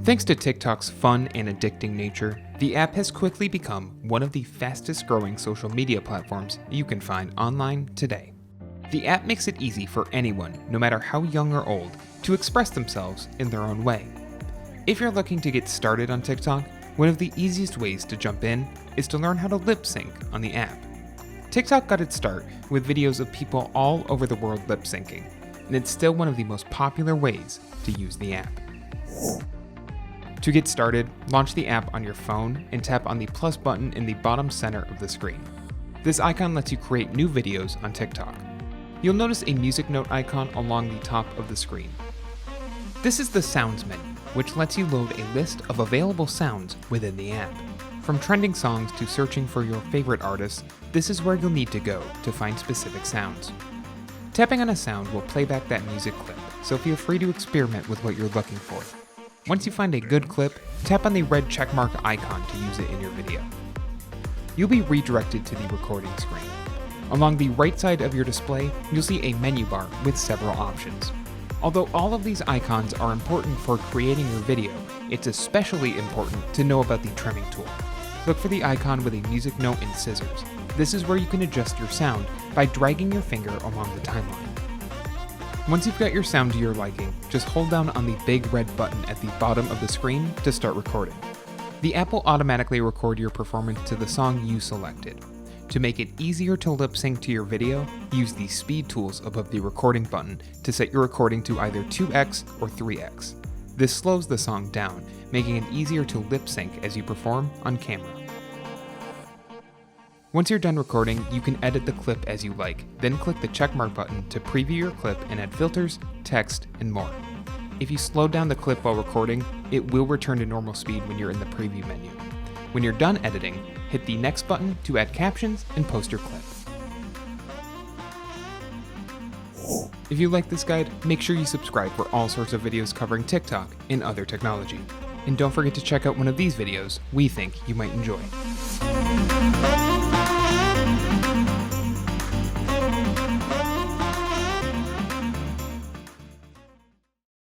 Thanks to TikTok's fun and addicting nature, the app has quickly become one of the fastest growing social media platforms you can find online today. The app makes it easy for anyone, no matter how young or old, to express themselves in their own way. If you're looking to get started on TikTok, one of the easiest ways to jump in is to learn how to lip sync on the app. TikTok got its start with videos of people all over the world lip syncing, and it's still one of the most popular ways to use the app. To get started, launch the app on your phone and tap on the plus button in the bottom center of the screen. This icon lets you create new videos on TikTok. You'll notice a music note icon along the top of the screen. This is the Sounds menu, which lets you load a list of available sounds within the app. From trending songs to searching for your favorite artists, this is where you'll need to go to find specific sounds. Tapping on a sound will play back that music clip, so feel free to experiment with what you're looking for. Once you find a good clip, tap on the red checkmark icon to use it in your video. You'll be redirected to the recording screen. Along the right side of your display, you'll see a menu bar with several options. Although all of these icons are important for creating your video, it's especially important to know about the trimming tool. Look for the icon with a music note and scissors. This is where you can adjust your sound by dragging your finger along the timeline. Once you've got your sound to your liking, just hold down on the big red button at the bottom of the screen to start recording. The app will automatically record your performance to the song you selected. To make it easier to lip sync to your video, use the speed tools above the recording button to set your recording to either 2x or 3x. This slows the song down, making it easier to lip sync as you perform on camera. Once you're done recording, you can edit the clip as you like, then click the checkmark button to preview your clip and add filters, text, and more. If you slow down the clip while recording, it will return to normal speed when you're in the preview menu. When you're done editing, hit the next button to add captions and post your clip. If you like this guide, make sure you subscribe for all sorts of videos covering TikTok and other technology. And don't forget to check out one of these videos we think you might enjoy.